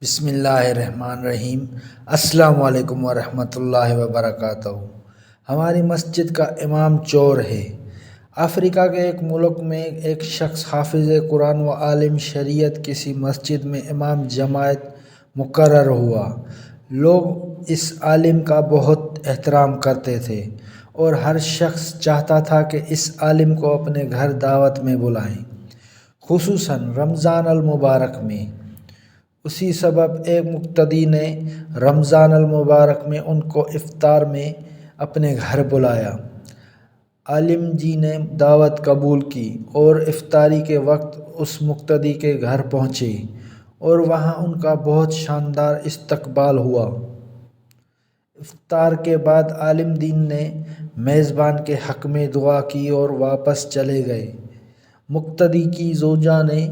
بسم اللہ الرحمن الرحیم۔ السلام علیکم ورحمۃ اللہ وبرکاتہ۔ ہماری مسجد کا امام چور ہے۔ افریقہ کے ایک ملک میں ایک شخص حافظ قرآن و عالم شریعت کسی مسجد میں امام جماعت مقرر ہوا۔ لوگ اس عالم کا بہت احترام کرتے تھے اور ہر شخص چاہتا تھا کہ اس عالم کو اپنے گھر دعوت میں بلائیں، خصوصاً رمضان المبارک میں۔ اسی سبب ایک مقتدی نے رمضان المبارک میں ان کو افطار میں اپنے گھر بلایا۔ عالم جی نے دعوت قبول کی اور افطاری کے وقت اس مقتدی کے گھر پہنچے اور وہاں ان کا بہت شاندار استقبال ہوا۔ افطار کے بعد عالم دین نے میزبان کے حق میں دعا کی اور واپس چلے گئے۔ مقتدی کی زوجہ نے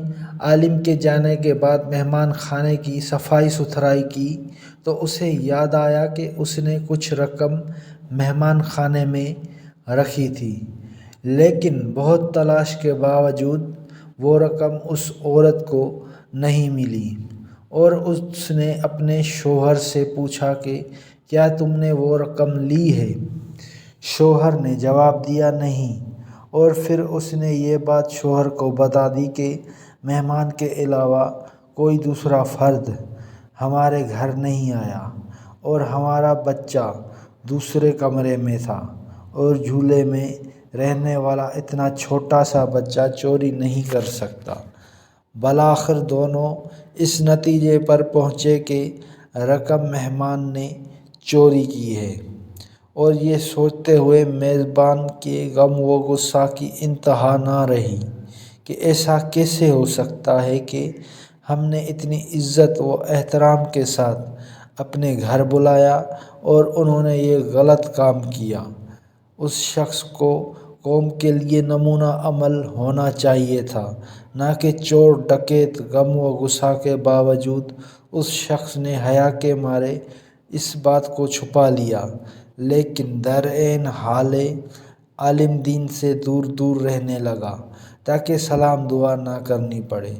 عالم کے جانے کے بعد مہمان خانے کی صفائی ستھرائی کی تو اسے یاد آیا کہ اس نے کچھ رقم مہمان خانے میں رکھی تھی، لیکن بہت تلاش کے باوجود وہ رقم اس عورت کو نہیں ملی اور اس نے اپنے شوہر سے پوچھا کہ کیا تم نے وہ رقم لی ہے؟ شوہر نے جواب دیا نہیں، اور پھر اس نے یہ بات شوہر کو بتا دی کہ مہمان کے علاوہ کوئی دوسرا فرد ہمارے گھر نہیں آیا اور ہمارا بچہ دوسرے کمرے میں تھا اور جھولے میں رہنے والا اتنا چھوٹا سا بچہ چوری نہیں کر سکتا۔ بالآخر دونوں اس نتیجے پر پہنچے کہ رقم مہمان نے چوری کی ہے، اور یہ سوچتے ہوئے میزبان کے غم و غصہ کی انتہا نہ رہی کہ ایسا کیسے ہو سکتا ہے کہ ہم نے اتنی عزت و احترام کے ساتھ اپنے گھر بلایا اور انہوں نے یہ غلط کام کیا۔ اس شخص کو قوم کے لیے نمونہ عمل ہونا چاہیے تھا، نہ کہ چور ڈکیت۔ غم و غصہ کے باوجود اس شخص نے حیا کے مارے اس بات کو چھپا لیا، لیکن درعین حال عالم دین سے دور دور رہنے لگا تاکہ سلام دعا نہ کرنی پڑے۔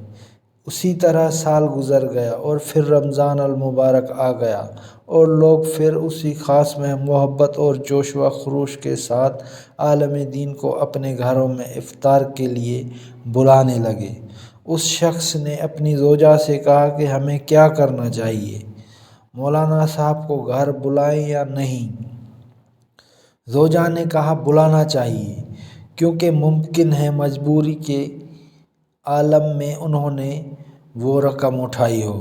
اسی طرح سال گزر گیا اور پھر رمضان المبارک آ گیا اور لوگ پھر اسی خاص محبت اور جوش و خروش کے ساتھ عالم دین کو اپنے گھروں میں افطار کے لیے بلانے لگے۔ اس شخص نے اپنی زوجہ سے کہا کہ ہمیں کیا کرنا چاہیے، مولانا صاحب کو گھر بلائیں یا نہیں؟ زوجہ نے کہا بلانا چاہیے، کیونکہ ممکن ہے مجبوری کے عالم میں انہوں نے وہ رقم اٹھائی ہو۔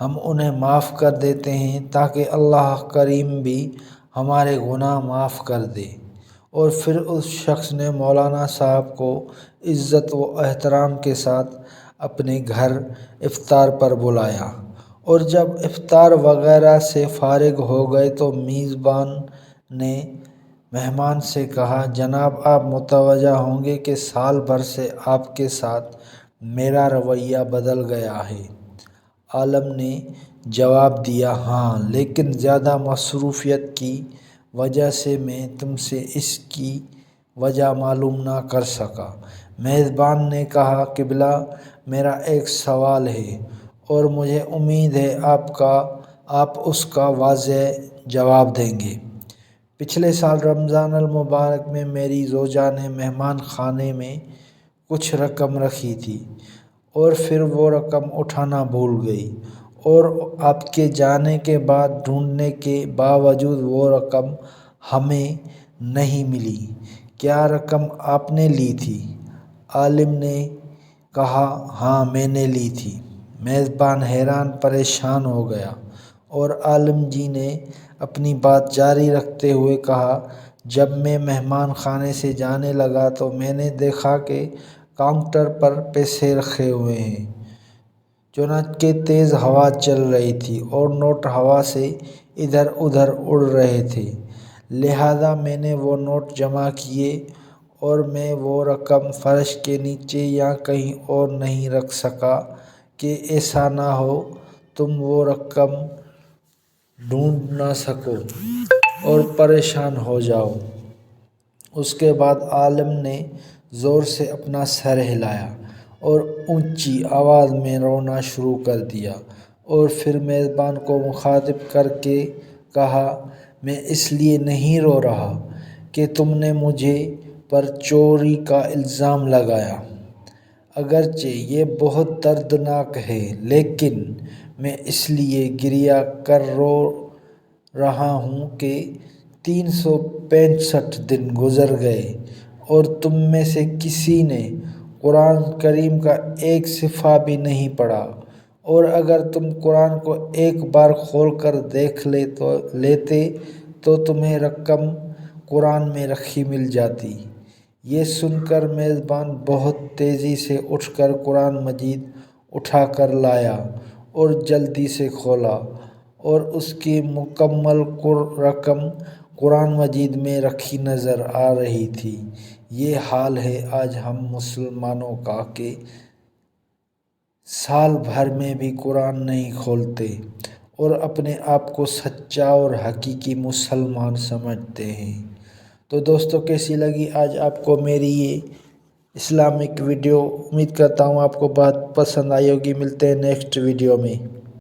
ہم انہیں معاف کر دیتے ہیں تاکہ اللہ کریم بھی ہمارے گناہ معاف کر دے۔ اور پھر اس شخص نے مولانا صاحب کو عزت و احترام کے ساتھ اپنے گھر افطار پر بلایا، اور جب افطار وغیرہ سے فارغ ہو گئے تو میزبان نے مہمان سے کہا جناب آپ متوجہ ہوں گے کہ سال بھر سے آپ کے ساتھ میرا رویہ بدل گیا ہے۔ عالم نے جواب دیا ہاں، لیکن زیادہ مصروفیت کی وجہ سے میں تم سے اس کی وجہ معلوم نہ کر سکا۔ میزبان نے کہا قبلہ میرا ایک سوال ہے اور مجھے امید ہے آپ اس کا واضح جواب دیں گے۔ پچھلے سال رمضان المبارک میں میری زوجہ نے مہمان خانے میں کچھ رقم رکھی تھی اور پھر وہ رقم اٹھانا بھول گئی، اور آپ کے جانے کے بعد ڈھونڈنے کے باوجود وہ رقم ہمیں نہیں ملی۔ کیا رقم آپ نے لی تھی؟ عالم نے کہا ہاں میں نے لی تھی۔ میزبان حیران پریشان ہو گیا اور عالم جی نے اپنی بات جاری رکھتے ہوئے کہا جب میں مہمان خانے سے جانے لگا تو میں نے دیکھا کہ کاؤنٹر پر پیسے رکھے ہوئے ہیں، چنانچہ تیز ہوا چل رہی تھی اور نوٹ ہوا سے ادھر ادھر اڑ رہے تھے، لہذا میں نے وہ نوٹ جمع کیے اور میں وہ رقم فرش کے نیچے یا کہیں اور نہیں رکھ سکا کہ ایسا نہ ہو تم وہ رقم ڈھونڈ نہ سکو اور پریشان ہو جاؤ۔ اس کے بعد عالم نے زور سے اپنا سر ہلایا اور اونچی آواز میں رونا شروع کر دیا اور پھر میزبان کو مخاطب کر کے کہا، میں اس لیے نہیں رو رہا کہ تم نے مجھے پر چوری کا الزام لگایا، اگرچہ یہ بہت دردناک ہے، لیکن میں اس لیے گریہ کر رو رہا ہوں کہ 365 دن گزر گئے اور تم میں سے کسی نے قرآن کریم کا ایک صفحہ بھی نہیں پڑھا، اور اگر تم قرآن کو ایک بار کھول کر دیکھ لیتے تو تمہیں رقم قرآن میں رکھی مل جاتی۔ یہ سن کر میزبان بہت تیزی سے اٹھ کر قرآن مجید اٹھا کر لایا اور جلدی سے کھولا، اور اس کی مکمل رقم قرآن مجید میں رکھی نظر آ رہی تھی۔ یہ حال ہے آج ہم مسلمانوں کا کہ سال بھر میں بھی قرآن نہیں کھولتے اور اپنے آپ کو سچا اور حقیقی مسلمان سمجھتے ہیں۔ تو دوستو، کیسی لگی آج آپ کو میری یہ اسلامک ویڈیو؟ امید کرتا ہوں آپ کو بہت پسند آئی ہوگی۔ ملتے ہیں نیکسٹ ویڈیو میں۔